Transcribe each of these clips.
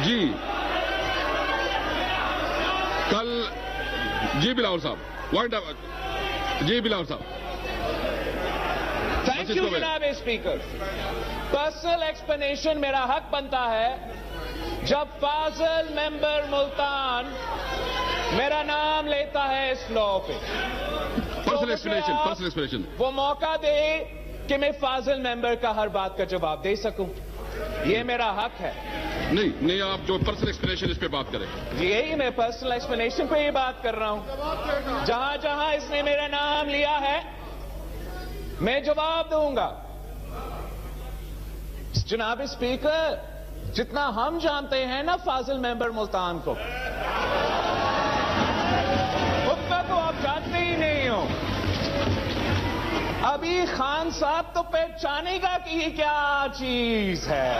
جی کل جی بلاول صاحب جی بلاول صاحب تھینک یو جناب اسپیکر. پرسنل ایکسپلینیشن میرا حق بنتا ہے جب فاضل ممبر ملتان میرا نام لیتا ہے اس فلو پہ. پرسنل ایکسپلینیشن وہ موقع دے کہ میں فاضل ممبر کا ہر بات کا جواب دے سکوں. یہ میرا حق ہے. نہیں آپ جو پرسنل ایکسپلینیشن اس پہ بات کریں. یہی میں پرسنل ایکسپلینیشن پہ یہ بات کر رہا ہوں. جہاں جہاں اس نے میرا نام لیا ہے میں جواب دوں گا. جناب اسپیکر جتنا ہم جانتے ہیں نا فاضل ممبر ملتان کو اتنا تو آپ جانتے ہی نہیں ہو. ابھی خان صاحب تو پہچانے گا کہ یہ کیا چیز ہے.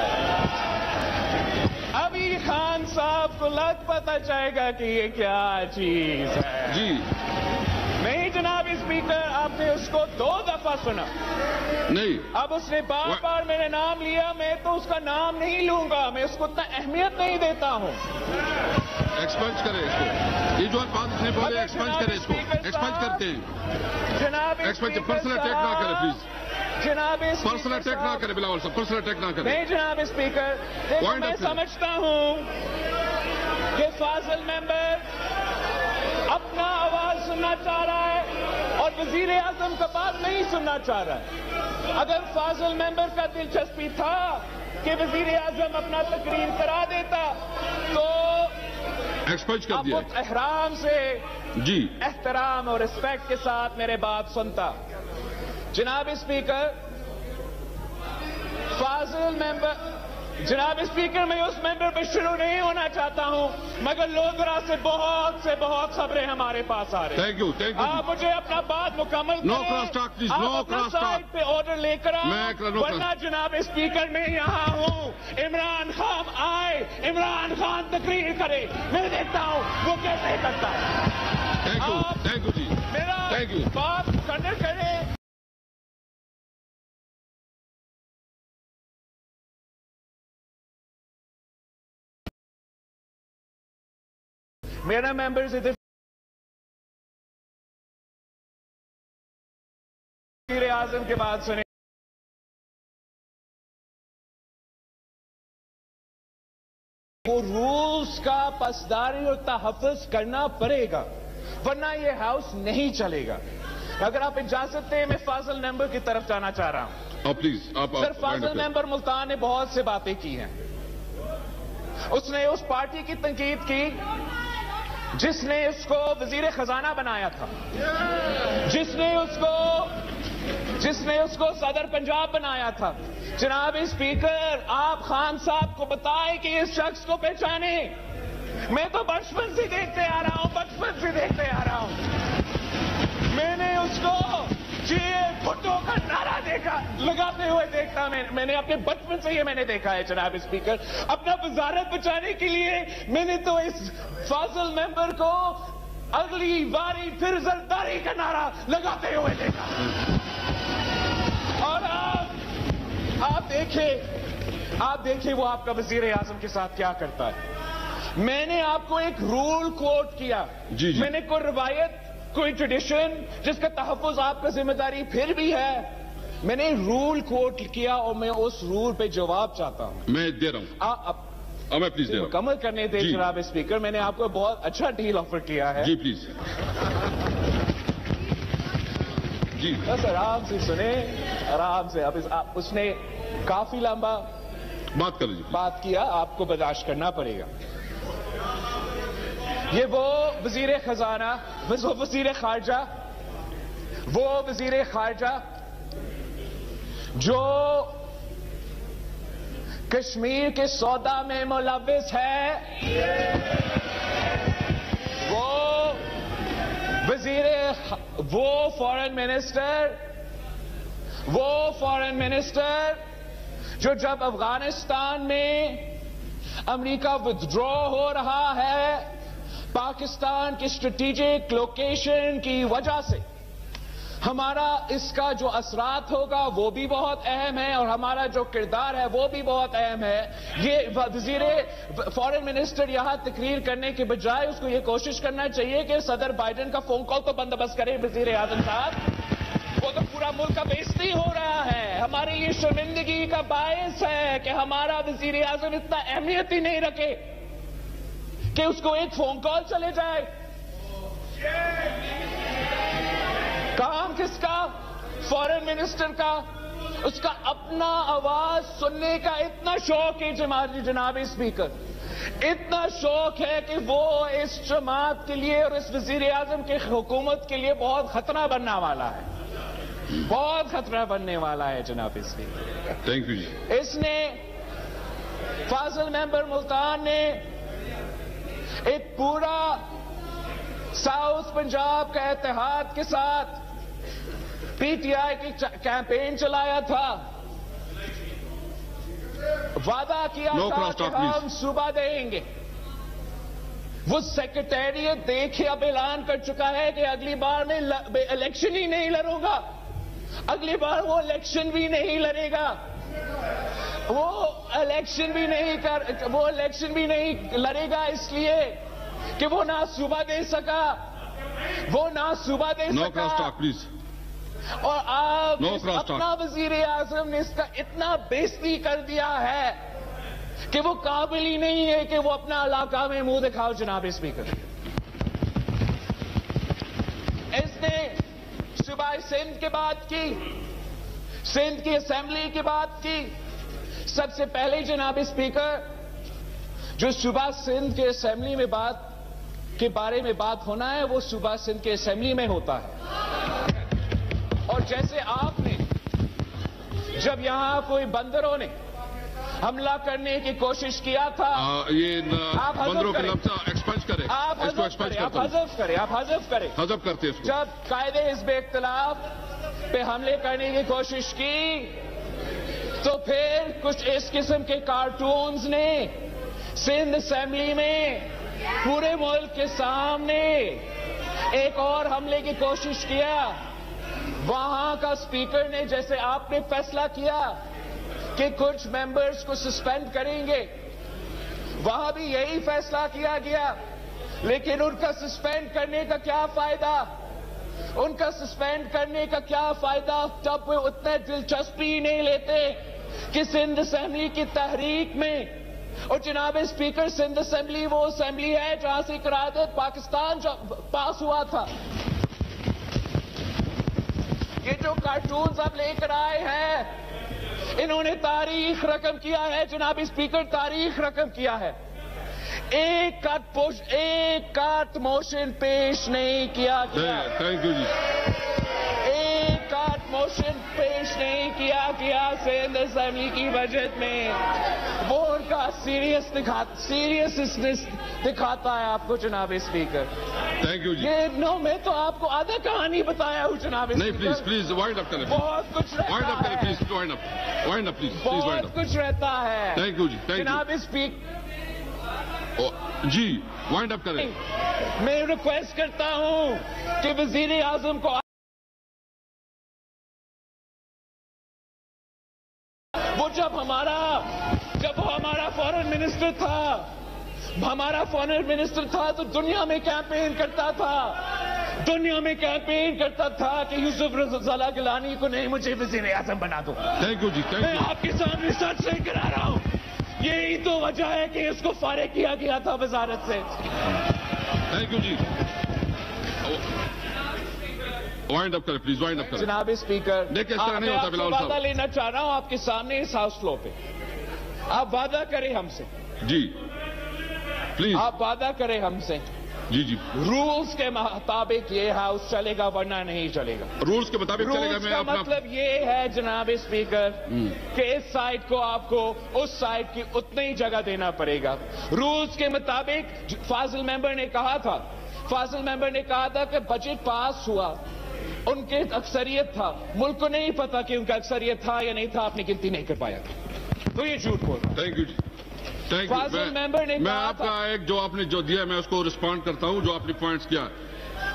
ابھی خان صاحب کو لگ پتہ چلے گا کہ یہ کیا چیز ہے. جی نہیں جناب اسپیکر آپ نے اس کو 2 دفعہ سنا. نہیں اب اس نے بار بار میرے نام لیا. میں تو اس کا نام نہیں لوں گا. میں اس کو اتنا اہمیت نہیں دیتا ہوں. ایکسپنج کرے اس کو. یہ جو بات اس نے بولے ایکسپنج کرے اس کو. ایکسپنج کرتے ہیں جناب پرسنل اٹیک نہ کرے پلیز. جناب پرسنل اٹیک نہ کرے بلاول صاحب. پرسنل اٹیک نہ کرے. نہیں جناب اسپیکر میں سمجھتا ہوں کہ فاضل ممبر اپنا آواز سننا چاہ رہا ہے اور وزیر اعظم کا بات نہیں سننا چاہ رہا ہے. اگر فاضل ممبر کا دلچسپی تھا کہ وزیر اعظم اپنا تقریر کرا دیتا تو ایکسپنج کر دیا. احرام سے جی احترام اور ریسپیکٹ کے ساتھ میرے بات سنتا. جناب اسپیکر فاضل ممبر جناب اسپیکر میں اس ممبر پہ شروع نہیں ہونا چاہتا ہوں مگر لوگرا سے بہت خبریں ہمارے پاس آ رہی ہیں. تھینک یو آپ مجھے اپنا بات مکمل کریں. No cross talk please. No cross talk پہ آرڈر لے کر ورنہ جناب اسپیکر میں یہاں ہوں. عمران خان آئے عمران خان تقریر کرے میں دیکھتا ہوں وہ کیسے کرتا ہے. تھینک یو جی. میرا بات کنڈر کرے. میرا ممبرز ادھر وزیر اعظم کے بعد سنیں. وہ رولز کا پاسداری اور تحفظ کرنا پڑے گا ورنہ یہ ہاؤس نہیں چلے گا. اگر آپ اجازت دیں میں فاضل ممبر کی طرف جانا چاہ رہا ہوں. پلیز سر فاضل ممبر ملتان نے بہت سے باتیں کی ہیں. اس نے اس پارٹی کی تنقید کی جس نے اس کو وزیر خزانہ بنایا تھا. جس نے اس کو صدر پنجاب بنایا تھا. جناب اسپیکر آپ خان صاحب کو بتائیں کہ اس شخص کو پہچانے. میں تو بچپن سے دیکھتے آ رہا ہوں. میں نے اس کو بھٹو کا نعرہ لگاتے ہوئے دیکھا. میں نے اپنے بچپن سے میں نے دیکھا ہے جناب اسپیکر. اپنا وزارت بچانے کے لیے میں نے تو اس فاضل ممبر کو اگلی باری پھر زرداری کا نعرہ لگاتے ہوئے دیکھا. اور آپ دیکھیں وہ آپ کا وزیر اعظم کے ساتھ کیا کرتا ہے. میں نے آپ کو ایک رول کوٹ کیا. میں نے کوئی روایت کوئی ٹریڈیشن جس کا تحفظ آپ کا ذمہ داری پھر بھی ہے. میں نے رول کوٹ کیا اور میں اس رول پہ جواب چاہتا ہوں. میں دے رہا ہوں. میں پلیز دے رہا ہوں. مکمل کرنے دیں جناب اسپیکر. میں نے آپ کو بہت اچھا ڈیل آفر کیا ہے. جی پلیز. جی بس آرام سے سنیں آرام سے. اب اس نے کافی لمبا بات کیا. آپ کو برداشت کرنا پڑے گا. یہ وہ وزیر خارجہ جو کشمیر کے سودا میں ملوث ہے. وہ فورن منسٹر جو جب افغانستان میں امریکہ ودرو ہو رہا ہے پاکستان کی اسٹریٹجک لوکیشن کی وجہ سے ہمارا اس کا جو اثرات ہوگا وہ بھی بہت اہم ہے اور ہمارا جو کردار ہے وہ بھی بہت اہم ہے. یہ وزیر فارن منسٹر یہاں تقریر کرنے کے بجائے اس کو یہ کوشش کرنا چاہیے کہ صدر بائیڈن کا فون کال تو بندوبست کرے. وزیر اعظم صاحب، وہ تو پورا ملک کا بےعزتی ہو رہا ہے. ہماری یہ شرمندگی کا باعث ہے کہ ہمارا وزیر اعظم اتنا اہمیت ہی نہیں رکھے کہ اس کو ایک فون کال چلے جائے. کام کس کا؟ فارن منسٹر کا. اس کا اپنا آواز سننے کا اتنا شوق ہے جناب اسپیکر، اتنا شوق ہے کہ وہ اس جماعت کے لیے اور اس وزیر اعظم کی حکومت کے لیے بہت خطرہ بننے والا ہے. بہت خطرہ بننے والا ہے جناب اسپیکر. تھینک یو جی. اس نے فاضل ممبر ملتان نے ایک پورا ساؤتھ پنجاب کا اتحاد کے ساتھ پی ٹی آئی کی کیمپین چلایا تھا. وعدہ کیا تھا کہ ہم صوبہ دیں گے. وہ سیکرٹیریٹ دیکھے اب اعلان کر چکا ہے کہ اگلی بار میں الیکشن ہی نہیں لڑوں گا. اگلی بار وہ الیکشن بھی نہیں لڑے گا. وہ الیکشن بھی نہیں لڑے گا اس لیے کہ وہ نہ صوبہ دے سکا. اور آپ اپنا وزیر اعظم نے اس کا اتنا بےعزتی کر دیا ہے کہ وہ قابل ہی نہیں ہے کہ وہ اپنا علاقہ میں منہ دکھاؤ. جناب اسپیکر، اس نے صوبہ سندھ کی بات کی، سندھ کی اسمبلی کی بات کی. سب سے پہلے جناب اسپیکر، جو صوبہ سندھ کے اسمبلی میں بات کے بارے میں بات ہونا ہے وہ صوبہ سندھ کے اسمبلی میں ہوتا ہے. اور جیسے آپ نے جب یہاں کوئی بندروں نے حملہ کرنے کی کوشش کیا تھا، آپ بندروں کے لفظ ایکسپنج کریں، آپ حذف کریں. جب قائد حزب اختلاف پہ حملے کرنے کی کوشش کی تو پھر کچھ اس قسم کے کارٹونز نے سندھ اسمبلی میں پورے ملک کے سامنے ایک اور حملے کی کوشش کیا. وہاں کا اسپیکر نے جیسے آپ نے فیصلہ کیا کہ کچھ ممبرز کو سسپینڈ کریں گے، وہاں بھی یہی فیصلہ کیا گیا. لیکن ان کا سسپینڈ کرنے کا کیا فائدہ؟ ان کا سسپینڈ کرنے کا کیا فائدہ جب وہ اتنے دلچسپی نہیں لیتے کہ سندھ اسمبلی کی تحریک میں. اور جناب اسپیکر، سندھ اسمبلی وہ اسمبلی ہے جہاں سے قرارداد پاکستان پاس ہوا تھا. یہ جو کارٹونز اب لے کر آئے ہیں انہوں نے تاریخ رقم کیا ہے. جناب اسپیکر، تاریخ رقم کیا ہے. ایک کٹ موشن پیش نہیں کیا گیا. تھینک یو جی. ایک کٹ موشن پیش نہیں کیا گیا سندھ اسمبلی کی بجٹ میں. وہ ان کا سیریسنس دکھاتا ہے آپ کو جناب اسپیکر. تھینک یو جی. یہ میں تو آپ کو آدھا کہانی بتایا ہوں جناب اسپیکر. نہیں پلیز وائنڈ اپ کریں. بہت کچھ رہتا ہے. بہت کچھ رہتا ہے. تھینک یو جی. جناب اسپیکر جی وائنڈ اپ کریں. میں ریکویسٹ کرتا ہوں کہ وزیر اعظم کو وہ جب وہ ہمارا فارن منسٹر تھا تو دنیا میں کیمپین کرتا تھا کہ یوسف رضا گیلانی کو نہیں مجھے وزیر اعظم بنا دو. تھینک یو جی. میں آپ کے سامنے سچ سے کرا رہا ہوں. یہی تو وجہ ہے کہ اس کو فارغ کیا گیا تھا وزارت سے. تھینک یو جی. وائنڈ اپ کریں پلیز. وائنڈ اپ کریں. جناب اسپیکر، میں آپ سے وعدہ لینا چاہ رہا ہوں آپ کے سامنے اس ہاؤس فلور پہ. آپ وعدہ کریں ہم سے. جی پلیز. آپ وعدہ کریں ہم سے. جی جی. رولز کے مطابق یہ ہاؤس چلے گا ورنہ نہیں چلے گا. رولز کے مطابق چلے گا. رولز کا مطلب یہ ہے جناب اسپیکر کہ اس سائڈ کو آپ کو اس سائڈ کی اتنی ہی جگہ دینا پڑے گا. رولز کے مطابق فاضل ممبر نے کہا تھا کہ بجٹ پاس ہوا، ان کے اکثریت تھا. ملک کو نہیں پتا کہ ان کا اکثریت تھا یا نہیں تھا. آپ نے گنتی نہیں کر پایا تھا تو یہ جھوٹ بول رہا. تھینک یو جی. فاضل ممبر نے میں آپ کا جو آپ نے جو دیا میں اس کو رسپونڈ کرتا ہوں جو آپ نے پوائنٹس کیا.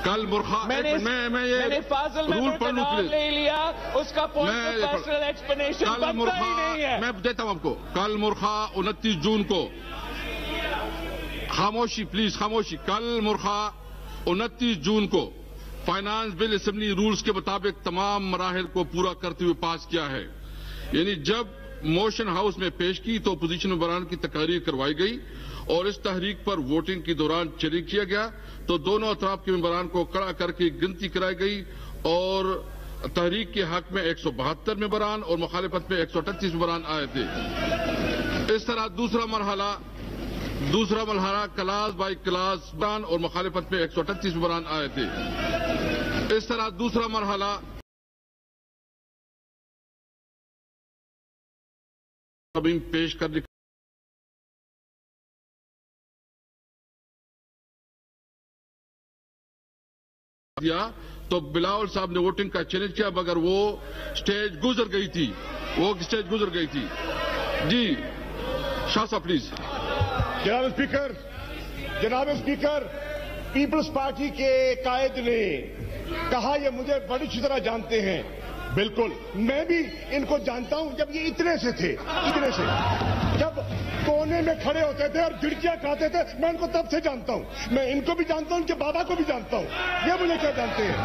کل مرخا میں نے فاضل ممبر کا نام لے لیا, اس کا پوائنٹ آف پرسنل ایکسپلینیشن بنتا ہی نہیں ہے. میں دیتا ہوں آپ کو. کل مرخا 29 جون کو, خاموشی پلیز خاموشی. کل مرخا 29 جون کو فائنانس بل اسمبلی رولز کے مطابق تمام مراحل کو پورا کرتے ہوئے پاس کیا ہے. یعنی جب موشن ہاؤس میں پیش کی تو اپوزیشن ممبران کی تقاریر کروائی گئی اور اس تحریک پر ووٹنگ کے دوران شریک کیا گیا تو دونوں اطراف کے ممبران کو کھڑا کر کے گنتی کرائی گئی اور تحریک کے حق میں 172 ممبران اور مخالفت میں 138 ممبران آئے تھے. اس طرح دوسرا مرحلہ کلاس بائی کلاس ممبران اور مخالفت میں 138 ممبران آئے تھے. اس طرح دوسرا مرحلہ پیش کرنے دیا تو بلاول صاحب نے ووٹنگ کا چیلنج کیا مگر وہ سٹیج گزر گئی تھی. جی شاہ صاحب پلیز. جناب اسپیکر, پیپلز پارٹی کے قائد نے کہا یہ مجھے بڑی اچھی طرح جانتے ہیں. بالکل میں بھی ان کو جانتا ہوں. جب یہ اتنے سے جب کونے میں کھڑے ہوتے تھے اور جھڑکیاں کھاتے تھے, میں ان کو تب سے جانتا ہوں. میں ان کو بھی جانتا ہوں, ان کے بابا کو بھی جانتا ہوں. یہ مجھے کیا جانتے ہیں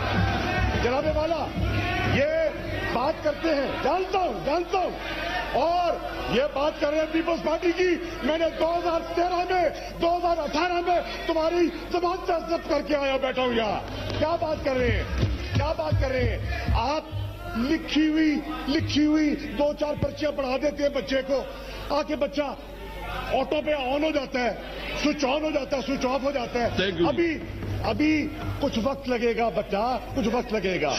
جناب والا, یہ بات کرتے ہیں جانتا ہوں. اور یہ بات کر رہے ہیں پیپلز پارٹی کی. میں نے 2013 میں 2018 میں تمہاری زبان سے عزت کر کے آیا بیٹھا ہوں یہاں. کیا بات کر رہے ہیں آپ. لکھی ہوئی 2-4 پرچیاں پڑھا دیتے ہیں بچے کو, آ کے بچہ آٹو پہ آن ہو جاتا ہے, سوئچ آن ہو جاتا ہے, سوئچ آف ہو جاتا ہے. ابھی کچھ وقت لگے گا بچہ, کچھ وقت لگے گا.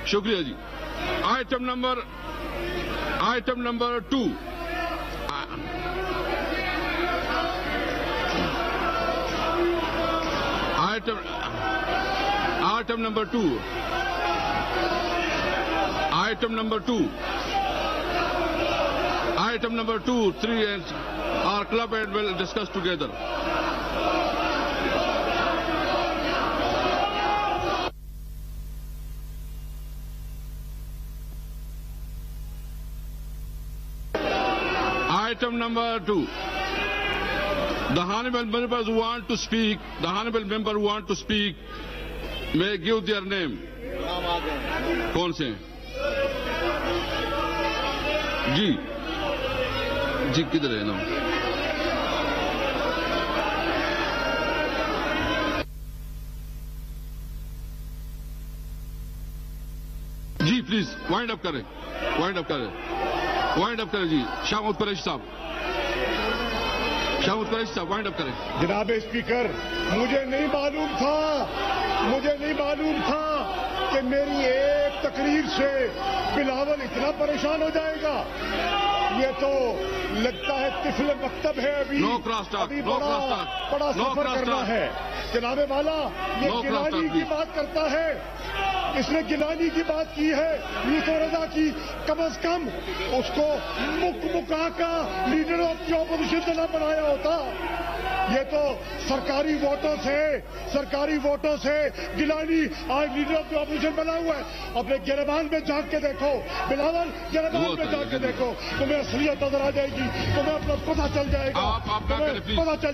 شکریہ جی. Item number 2. Item number 2. Item number 2, 3 and our club and will discuss together. Item number 2. The honorable members who want to speak, may give their name. کون سے ہیں؟ جی کدھر ہے نا؟ جی پلیز وائنڈ اپ کریں جی. شاہ محمود قریشی صاحب وائنڈ اپ کریں. جناب اسپیکر, مجھے نہیں معلوم تھا کہ میری ایک تقریر سے بلاول اتنا پریشان ہو جائے گا. یہ تو لگتا ہے طفل مکتب ہے. ابھی بڑا سفر کرنا ہے. جناب والا, یہ گیلانی کی بات کرتا ہے, اس نے گیلانی کی بات کی ہے, نیک و رضا کی. کم از کم اس کو مکا کا لیڈر آف دی اپوزیشن نہ بنایا ہوتا. یہ تو سرکاری ووٹوں سے گیلانی آج لیڈر آف دی اپوزیشن بنا ہوا ہے. اپنے گریبان میں جھانک کے دیکھو بلاول, گریبان میں جھانک کے دیکھو, تمہیں اصلیت نظر آ جائے گی. تمہیں اپنا پتہ چل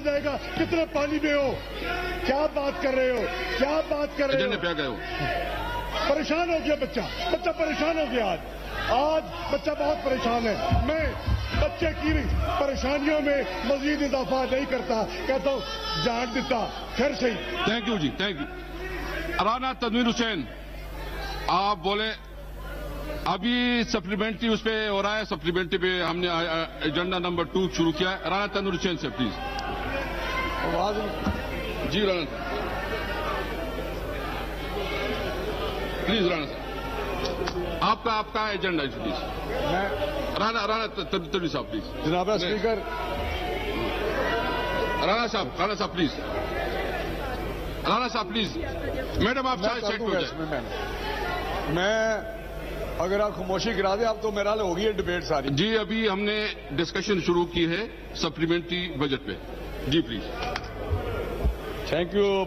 جائے گا کتنے پانی میں ہو. کیا بات کر رہے ہو؟ پریشان ہو گیا بچہ پریشان ہو گیا. آج بچہ بہت پریشان ہے. میں بچے کی پریشانیوں میں مزید اضافہ نہیں کرتا, کہتا ہوں جان دیتا پھر صحیح. تھینک یو جی, تھینک یو. رانا تنویر حسین آپ بولے. ابھی سپلیمنٹری اس پہ ہو رہا ہے. سپلیمنٹری پہ ہم نے ایجنڈا نمبر 2 شروع کیا ہے. رانا تنویر حسین سے پلیز. جی رانا صاحب پلیز. رانا صاحب آپ کا ایجنڈا ہے پلیز. رانا تنویر صاحب پلیز. جناب اسپیکر, رانا صاحب پلیز. رانا صاحب پلیز. میڈم آپ سائڈ پہ ہو جائیں. میں اگر آپ خاموشی کرا دیں آپ تو میرا ہوگی ڈبیٹ ساری. جی ابھی ہم نے ڈسکشن شروع کی ہے سپلیمنٹری بجٹ پہ. جی please. Thank you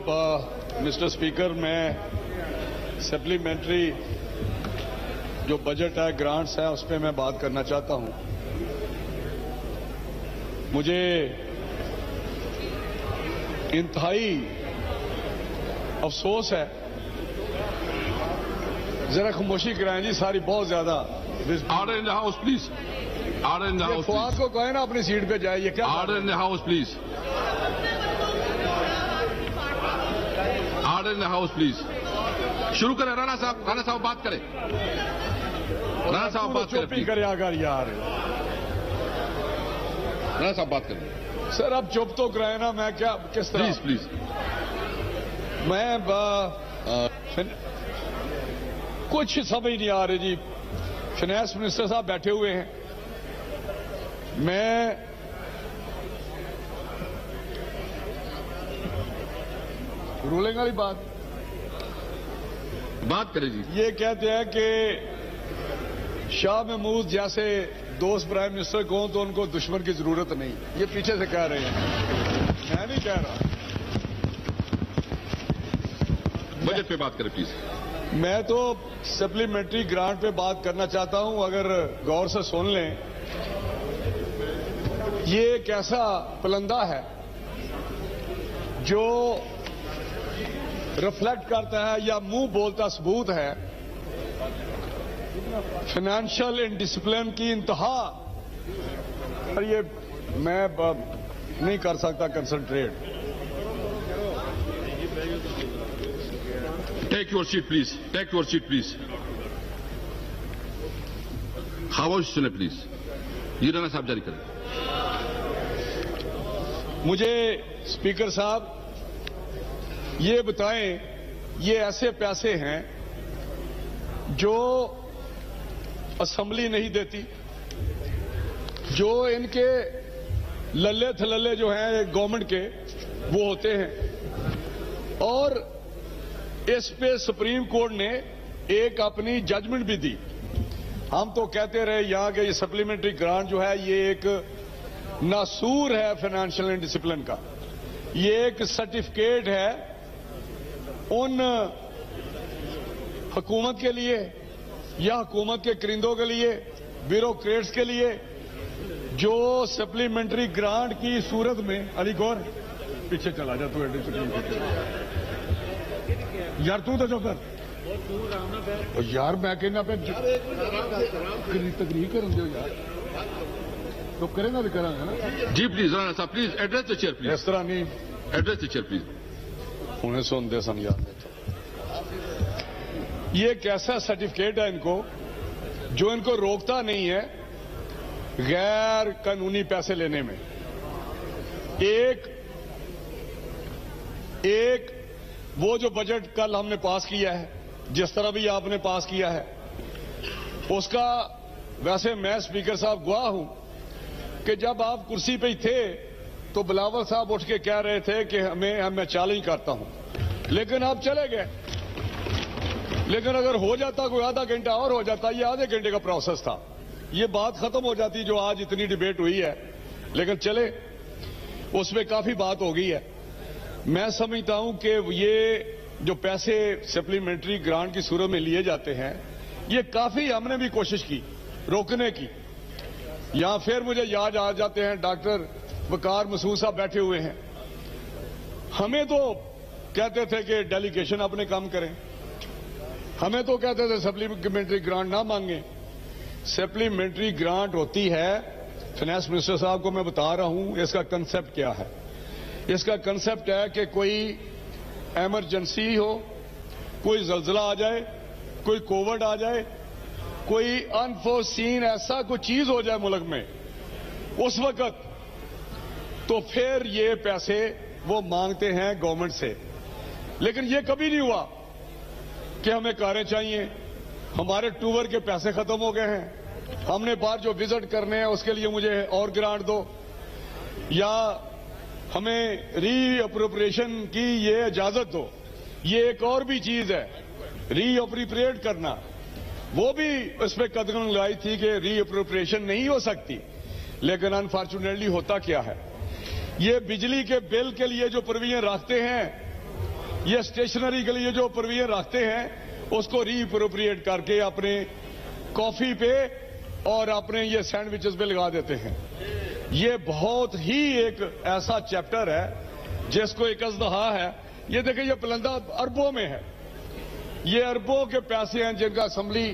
mister speaker, میں سپلیمنٹری جو بجٹ ہے، گرانٹس ہے، اس پہ میں بات کرنا چاہتا ہوں. مجھے انتہائی افسوس ہے. ذرا خاموشی کرائیں جی، ساری بہت زیادہ. Order in the house please. Order in the house. Fawad کو کہیں نا اپنی سیٹ پہ جائے. یہ کیا؟ Order in the house please. Order in the house please. شروع کریں. رانا صاحب، رانا صاحب بات کریں. رانا صاحب بات کریں. کرے اگر یار رانا صاحب بات کریں. سر اب چپ تو کرائے نا. میں کیا کس طرح؟ Please please. میں کچھ سمجھ نہیں آ رہی جی. فائنانس منسٹر صاحب بیٹھے ہوئے ہیں. میں رولنگ والی بات کریں جی. یہ کہتے ہیں کہ شاہ محمود جیسے دوست پرائم منسٹر کو ہوں تو ان کو دشمن کی ضرورت نہیں. یہ پیچھے سے کہہ رہے ہیں، میں نہیں کہہ رہا. بجٹ پہ بات کریں پلیز. میں تو سپلیمنٹری گرانٹ پہ بات کرنا چاہتا ہوں. اگر غور سے سن لیں، یہ ایک ایسا پلندہ ہے جو ریفلیکٹ کرتا ہے یا منہ بولتا ثبوت ہے فائنینشیل انڈسپلن کی انتہا. اور یہ میں نہیں کر سکتا concentrate. Take your seat please. Take your seat please. خاموش سنیں پلیز. یہ رانا صاحب جاری کریں. مجھے اسپیکر صاحب یہ بتائیں، یہ ایسے پیسے ہیں جو اسمبلی نہیں دیتی، جو ان کے للے تھللے جو ہیں گورنمنٹ کے وہ ہوتے ہیں، اور اس پہ سپریم کورٹ نے ایک اپنی ججمنٹ بھی دی. ہم تو کہتے رہے یہاں کہ یہ سپلیمنٹری گرانٹ جو ہے یہ ایک ناسور ہے فائنینشیل انڈسپلن کا. یہ ایک سرٹیفکیٹ ہے ان حکومت کے لیے یا حکومت کے کرندوں کے لیے، بیوروکریٹس کے لیے، جو سپلیمنٹری گرانٹ کی صورت میں. علی گور پیچھے چلا جا تو یار. تو جو کر یار میں کہنا پہ تقریر کریں گے یار تو کریں گا بھی کریں گے نا. جی پلیز رانا صاحب please address the chair please. اس طرح نہیں. Address the chair please. انہیں سنتے سن یاد. یہ ایک ایسا سرٹیفکیٹ ہے ان کو جو ان کو روکتا نہیں ہے غیر قانونی پیسے لینے میں. ایک وہ جو بجٹ کل ہم نے پاس کیا ہے، جس طرح بھی آپ نے پاس کیا ہے، اس کا ویسے میں اسپیکر صاحب گواہ ہوں کہ جب آپ کرسی پہ ہی تھے تو بلاول صاحب اٹھ کے کہہ رہے تھے کہ میں چیلنج کرتا ہوں، لیکن آپ چلے گئے. لیکن اگر ہو جاتا کوئی آدھا گھنٹہ اور ہو جاتا، یہ آدھے گھنٹے کا پروسیس تھا، یہ بات ختم ہو جاتی جو آج اتنی ڈیبیٹ ہوئی ہے. لیکن چلے، اس میں کافی بات ہو گئی ہے. میں سمجھتا ہوں کہ یہ جو پیسے سپلیمنٹری گرانٹ کی صورت میں لیے جاتے ہیں، یہ کافی ہم نے بھی کوشش کی روکنے کی. یہاں پھر مجھے یاد آ جاتے ہیں ڈاکٹر وقار مسعود صاحب بیٹھے ہوئے ہیں. ہمیں تو کہتے تھے کہ ڈیلیگیشن اپنے کام کریں، ہمیں تو کہتے تھے سپلیمنٹری گرانٹ نہ مانگیں. سپلیمنٹری گرانٹ ہوتی ہے، فائنانس منسٹر صاحب کو میں بتا رہا ہوں اس کا کنسپٹ کیا ہے. اس کا کنسپٹ ہے کہ کوئی ایمرجنسی ہو، کوئی زلزلہ آ جائے، کوئی کووڈ آ جائے، کوئی انفورسین ایسا کوئی چیز ہو جائے ملک میں، اس وقت تو پھر یہ پیسے وہ مانگتے ہیں گورنمنٹ سے. لیکن یہ کبھی نہیں ہوا کہ ہمیں کاریں چاہیے، ہمارے ٹور کے پیسے ختم ہو گئے ہیں، ہم نے باہر جو وزٹ کرنے ہیں اس کے لیے مجھے اور گرانٹ دو، یا ہمیں ری اپروپریشن کی یہ اجازت دو. یہ ایک اور بھی چیز ہے ری اپروپریٹ کرنا، وہ بھی اس پہ قدغن لائی تھی کہ ری اپروپریشن نہیں ہو سکتی. لیکن انفارچونیٹلی ہوتا کیا ہے، یہ بجلی کے بل کے لیے جو پروویژن رکھتے ہیں یہ اسٹیشنری کے لیے جو پروویژن رکھتے ہیں اس کو ری اپروپریٹ کر کے اپنے کافی پہ اور اپنے یہ سینڈوچز پہ لگا دیتے ہیں. یہ بہت ہی ایک ایسا چیپٹر ہے جس کو ایک ازدہا ہے. یہ دیکھیں یہ پلندہ اربوں میں ہے, یہ اربوں کے پیسے ہیں جن کا اسمبلی,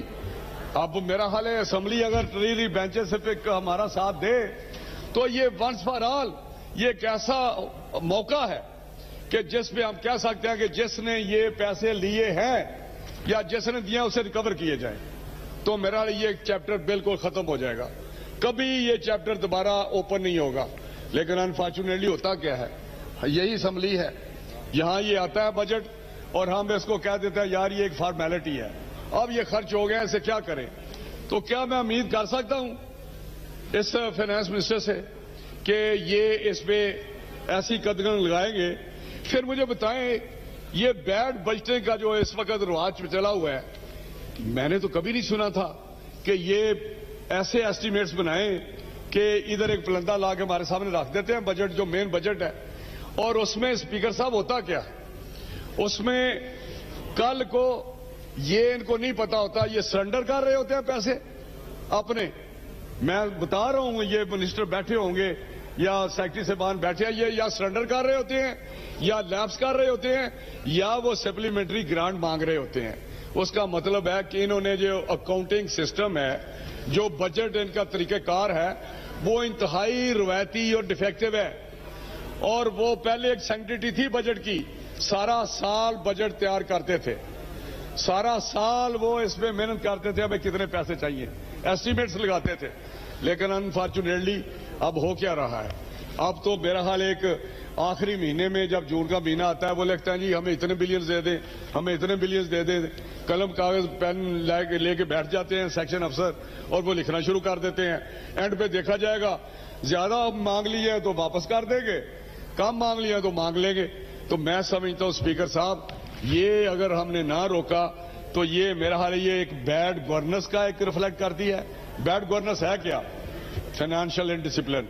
اب میرا حال ہے اسمبلی اگر ٹریری بینچز پہ ہمارا ساتھ دے تو یہ ونس فار آل یہ ایک ایسا موقع ہے کہ جس پہ ہم کہہ سکتے ہیں کہ جس نے یہ پیسے لیے ہیں یا جس نے دیا اسے ریکور کیے جائیں. تو میرا یہ چیپٹر بالکل ختم ہو جائے گا, کبھی یہ چیپٹر دوبارہ اوپن نہیں ہوگا. لیکن انفارچونیٹلی ہوتا کیا ہے, یہی اسمبلی ہے, یہاں یہ آتا ہے بجٹ اور ہم اس کو کہہ دیتے ہیں یار یہ ایک فارمیلٹی ہے, اب یہ خرچ ہو گیا اسے کیا کریں. تو کیا میں امید کر سکتا ہوں اس فائنانس منسٹر سے کہ یہ اس پہ ایسی قدغن لگائیں گے؟ پھر مجھے بتائیں یہ بیڈ بجٹنگ کا جو اس وقت رواج چلا ہوا ہے, میں نے تو کبھی نہیں سنا تھا کہ یہ ایسے ایسٹیمیٹس بنائیں کہ ادھر ایک پلندہ لا کے ہمارے سامنے رکھ دیتے ہیں بجٹ جو مین بجٹ ہے, اور اس میں اسپیکر صاحب ہوتا کیا, اس میں کل کو یہ ان کو نہیں پتا ہوتا, یہ سرنڈر کر رہے ہوتے ہیں پیسے اپنے. میں بتا رہا ہوں یہ منسٹر بیٹھے ہوں گے یا سیکرٹری صاحبان بیٹھے ہیں, یہ یا سرنڈر کر رہے ہوتے ہیں یا لیپس کر رہے ہوتے ہیں یا وہ سپلیمنٹری گرانٹ مانگ رہے ہوتے ہیں. اس کا مطلب ہے کہ انہوں نے جو اکاؤنٹنگ سسٹم ہے, جو بجٹ ان کا طریقہ کار ہے, وہ انتہائی روایتی اور ڈیفیکٹو ہے. اور وہ پہلے ایک سینکٹریٹی تھی بجٹ کی, سارا سال بجٹ تیار کرتے تھے, سارا سال وہ اس میں محنت کرتے تھے ہمیں کتنے پیسے چاہیے, ایسٹیمیٹس لگاتے تھے. لیکن انفارچونیٹلی اب ہو کیا رہا ہے, اب تو میرا حال ایک آخری مہینے میں جب جون کا مہینہ آتا ہے وہ لکھتا ہے جی ہمیں اتنے بلینز دے دیں, ہمیں اتنے بلینز دے دیں, قلم کاغذ پین لے کے بیٹھ جاتے ہیں سیکشن افسر اور وہ لکھنا شروع کر دیتے ہیں. اینڈ پہ دیکھا جائے گا زیادہ مانگ لیے تو واپس کر دیں گے, کم مانگ لیا تو مانگ لیں گے. تو میں سمجھتا ہوں اسپیکر صاحب یہ اگر ہم نے نہ روکا تو یہ میرا حال یہ ایک بیڈ گورننس کا ایک ریفلیکٹ کرتی ہے. بیڈ گورننس ہے کیا؟ Financial indiscipline.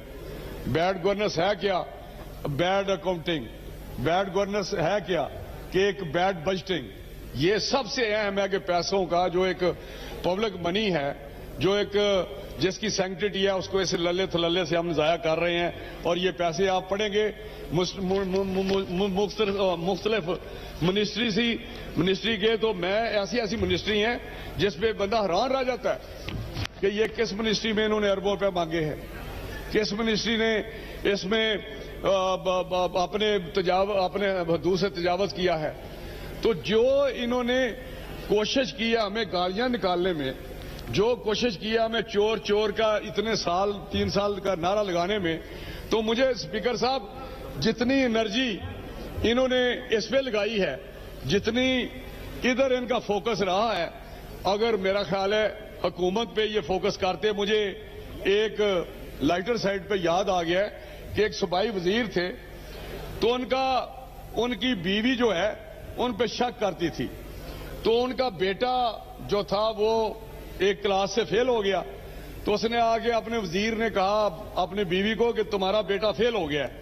بیڈ گورننس ہے کیا؟ Bed accounting. بیڈ گورننس ہے کیا کہ ایک بیڈ بجٹنگ. یہ سب سے اہم ہے کہ پیسوں کا جو ایک پبلک منی ہے, جو ایک جس کی سینکٹریٹی ہے, اس کو اس للے تھللے سے ہم ضائع کر رہے ہیں. اور یہ پیسے آپ پڑھیں گے مختلف منسٹری کے, تو میں ایسی منسٹری ہیں جس پہ بندہ حیران رہ جاتا ہے کہ یہ کس منسٹری میں انہوں نے اربوں روپے مانگے ہیں, کس منسٹری نے اس میں اپنے حدود سے تجاوز کیا ہے. تو جو انہوں نے کوشش کی ہے ہمیں گالیاں نکالنے میں, جو کوشش کیا ہمیں چور چور کا اتنے سال 3 سال کا نعرہ لگانے میں, تو مجھے اسپیکر صاحب جتنی انرجی انہوں نے اس پہ لگائی ہے, جتنی ادھر ان کا فوکس رہا ہے, اگر میرا خیال ہے حکومت پہ یہ فوکس کرتے. مجھے ایک لائٹر سائڈ پہ یاد آ گیا کہ ایک صوبائی وزیر تھے, تو ان کی بیوی جو ہے ان پہ شک کرتی تھی. تو ان کا بیٹا جو تھا وہ ایک کلاس سے فیل ہو گیا, تو اس نے آگے اپنے وزیر نے کہا اپنی بیوی کو کہ تمہارا بیٹا فیل ہو گیا ہے.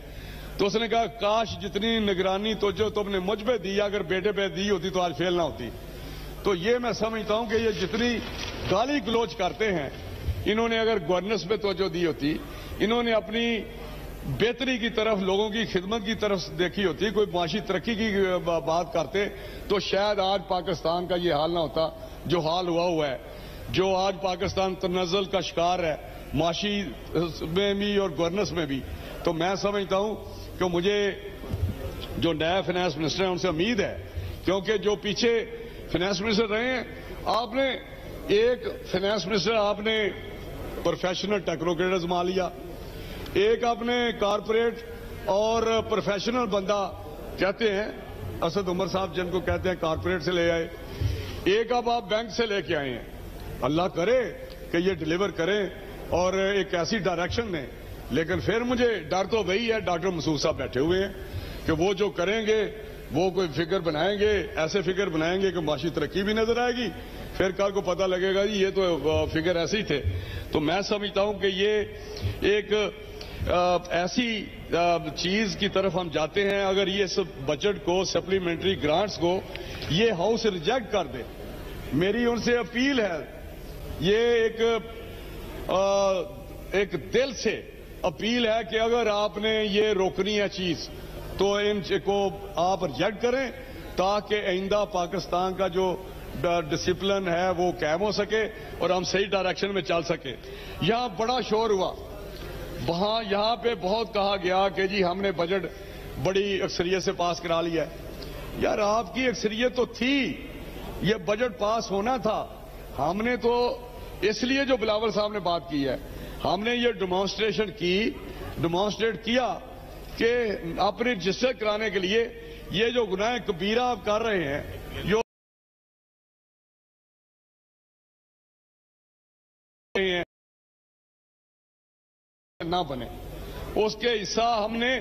تو اس نے کہا کاش جتنی نگرانی تو جو تم نے مجھ پہ دی, اگر بیٹے پہ دی ہوتی تو آج فیل نہ ہوتی. تو یہ میں سمجھتا ہوں کہ یہ جتنی گالی گلوچ کرتے ہیں, انہوں نے اگر گورننس پہ توجہ دی ہوتی, انہوں نے اپنی بہتری کی طرف, لوگوں کی خدمت کی طرف دیکھی ہوتی, کوئی معاشی ترقی کی بات کرتے, تو شاید آج پاکستان کا یہ حال نہ ہوتا جو حال ہوا ہے. جو آج پاکستان تنزل کا شکار ہے, معاشی میں بھی اور گورننس میں بھی. تو میں سمجھتا ہوں کہ مجھے جو نیا فائنانس منسٹر ہے ان سے امید ہے, کیونکہ جو پیچھے فائنانس منسٹر رہے ہیں, آپ نے ایک فائنانس منسٹر آپ نے پروفیشنل ٹیکنوکریٹ ازما لیا, ایک آپ نے کارپوریٹ اور پروفیشنل بندہ کہتے ہیں اسد عمر صاحب جن کو کہتے ہیں کارپوریٹ سے لے آئے, ایک اب آپ بینک سے لے کے آئے ہیں. اللہ کرے کہ یہ ڈلیور کریں اور ایک ایسی ڈائریکشن دیں. لیکن پھر مجھے ڈر تو وہی ہے, ڈاکٹر مسعود صاحب بیٹھے ہوئے ہیں کہ وہ جو کریں گے وہ کوئی فگر بنائیں گے, ایسے فگر بنائیں گے کہ معاشی ترقی بھی نظر آئے گی, پھر کل کو پتہ لگے گا جی یہ تو فگر ایسے ہی تھے. تو میں سمجھتا ہوں کہ یہ ایک ایسی چیز کی طرف ہم جاتے ہیں، اگر یہ بجٹ کو، سپلیمنٹری گرانٹس کو یہ ہاؤس ریجیکٹ کر دے، میری ان سے اپیل ہے، یہ ایک دل سے اپیل ہے کہ اگر آپ نے یہ روکنی ہے چیز تو ان کو آپ ریجیکٹ کریں تاکہ آئندہ پاکستان کا جو ڈسپلن ہے وہ قائم ہو سکے اور ہم صحیح ڈائریکشن میں چل سکے۔ یہاں بڑا شور ہوا، یہاں پہ بہت کہا گیا کہ جی ہم نے بجٹ بڑی اکثریت سے پاس کرا لیا ہے۔ یار آپ کی اکثریت تو تھی، یہ بجٹ پاس ہونا تھا۔ ہم نے تو اس لیے جو بلاول صاحب نے بات کی ہے، ہم نے یہ ڈیمانسٹریٹ کیا کہ اپنے رجسٹر کرانے کے لیے یہ جو گناہ کبیرہ آپ کر رہے ہیں، جو نہ بنے، اس کے حصہ ہم نے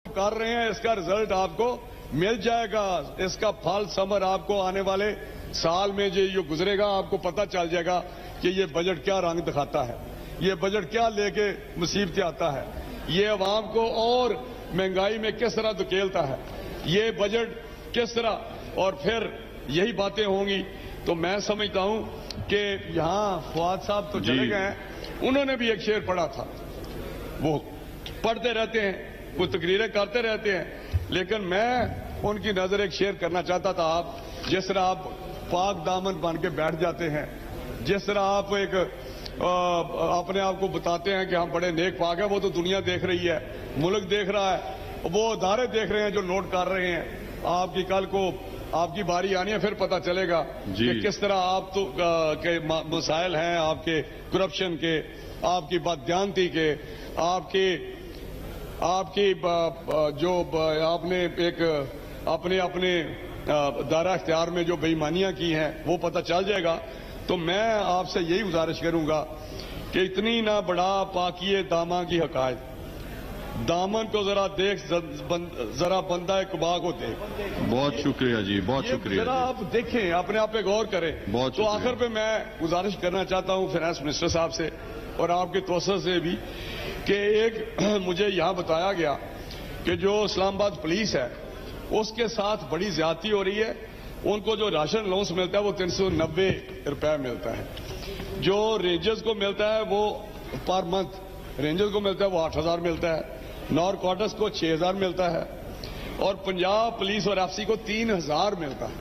کر رہے ہیں، اس کا رزلٹ آپ کو مل جائے گا، اس کا پھل ثمر آپ کو آنے والے سال میں جو گزرے گا آپ کو پتہ چل جائے گا کہ یہ بجٹ کیا رنگ دکھاتا ہے، یہ بجٹ کیا لے کے مصیبتیں آتا ہے، یہ عوام کو اور مہنگائی میں کس طرح دھکیلتا ہے، یہ بجٹ کس طرح، اور پھر یہی باتیں ہوں گی۔ تو میں سمجھتا ہوں کہ یہاں فواد صاحب تو چلے گئے ہیں، انہوں نے بھی ایک شعر پڑھا تھا، وہ پڑھتے رہتے ہیں، وہ تقریریں کرتے رہتے ہیں، لیکن میں ان کی نظر ایک شعر کرنا چاہتا تھا۔ آپ جس طرح آپ پاک دامن بن کے بیٹھ جاتے ہیں، جس طرح آپ اپنے آپ کو بتاتے ہیں کہ ہم بڑے نیک پاک ہیں، وہ تو دنیا دیکھ رہی ہے، ملک دیکھ رہا ہے، وہ ادارے دیکھ رہے ہیں جو نوٹ کر رہے ہیں۔ آپ کی کل کو آپ کی باری آنی ہے، پھر پتہ چلے گا کہ کس طرح آپ تو کے مسائل ہیں، آپ کے کرپشن کے، آپ کی بددیانتی کے، آپ کی جو آپ نے ایک اپنے دائرہ اختیار میں جو بے ایمانیاں کی ہیں وہ پتہ چل جائے گا۔ تو میں آپ سے یہی گزارش کروں گا کہ اتنی نہ بڑا پاکیے داماں کی حقائق، دامن کو ذرا دیکھ، ذرا بندہ کبا کو دیکھ۔ بہت شکریہ جی، بہت شکریہ، ذرا آپ دیکھیں، اپنے آپ پہ غور کریں۔ تو آخر پہ میں گزارش کرنا چاہتا ہوں فائنانس منسٹر صاحب سے اور آپ کے توسط سے بھی کہ ایک مجھے یہاں بتایا گیا کہ جو اسلام آباد پولیس ہے اس کے ساتھ بڑی زیادتی ہو رہی ہے، ان کو جو راشن الاؤنس ملتا ہے وہ 390 روپے ملتا ہے، جو رینجرز کو ملتا ہے وہ پر منتھ رینجرز کو ملتا ہے وہ 8,000 ملتا ہے، نارکوٹس کو 6,000 ملتا ہے، اور پنجاب پولیس اور ایف سی کو 3,000 ملتا ہے۔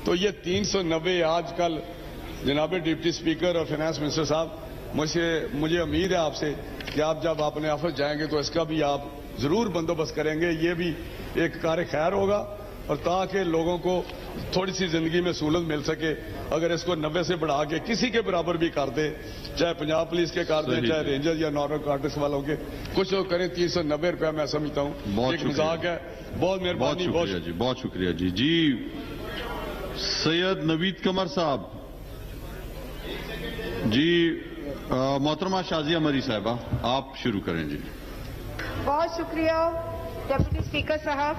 تو یہ 390 آج کل جناب ڈپٹی اسپیکر اور فائنانس منسٹر صاحب، مجھے امید ہے آپ سے کہ آپ جب اپنے آفس جائیں گے تو اس کا بھی آپ ضرور بندوبست کریں گے، یہ بھی ایک کار خیر ہوگا، اور تاکہ لوگوں کو تھوڑی سی زندگی میں سہولت مل سکے۔ اگر اس کو 90 سے بڑھا کے کسی کے برابر بھی کر دے، چاہے پنجاب پولیس کے کر دیں، چاہے رینجر یا نارکوٹکس والوں کے، کچھ لوگ کریں 390 روپے، میں سمجھتا ہوں ایک مذاق ہے۔ بہت مہربانی، بہت شکریہ جی۔ جی سید نوید قمر صاحب جی، محترمہ شازیہ مری صاحبہ آپ شروع کریں جی۔ بہت شکریہ ڈپٹی اسپیکر صاحب۔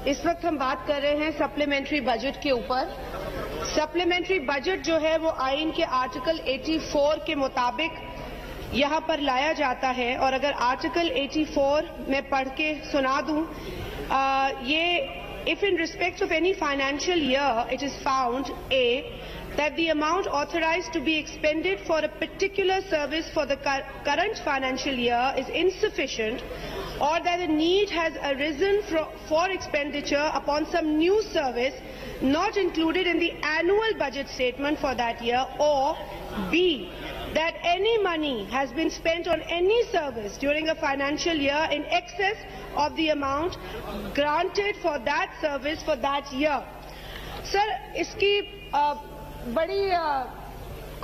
اس وقت ہم بات کر رہے ہیں سپلیمنٹری بجٹ کے اوپر۔ سپلیمنٹری بجٹ جو ہے وہ آئین کے آرٹیکل 84 کے مطابق یہاں پر لایا جاتا ہے، اور اگر آرٹیکل 84 میں پڑھ کے سنا دوں، یہ if in respect of any financial year it is found that the amount authorized to be expended for a particular service for the current financial year is insufficient, or that a need has arisen for expenditure upon some new service not included in the annual budget statement for that year, or B, that any money has been spent on any service during a financial year in excess of the amount granted for that service for that year. Sir, اس کی بڑی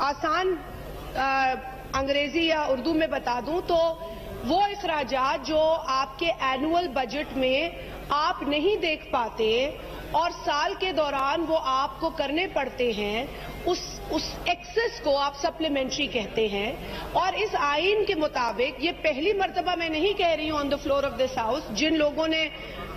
آسان انگریزی یا اردو میں بتا دوں تو وہ اخراجات جو آپ کے اینول بجٹ میں آپ نہیں دیکھ پاتے اور سال کے دوران وہ آپ کو کرنے پڑتے ہیں، اس ایکسس کو آپ سپلیمنٹری کہتے ہیں۔ اور اس آئین کے مطابق یہ پہلی مرتبہ میں نہیں کہہ رہی ہوں on the floor of this house, جن لوگوں نے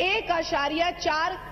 1.4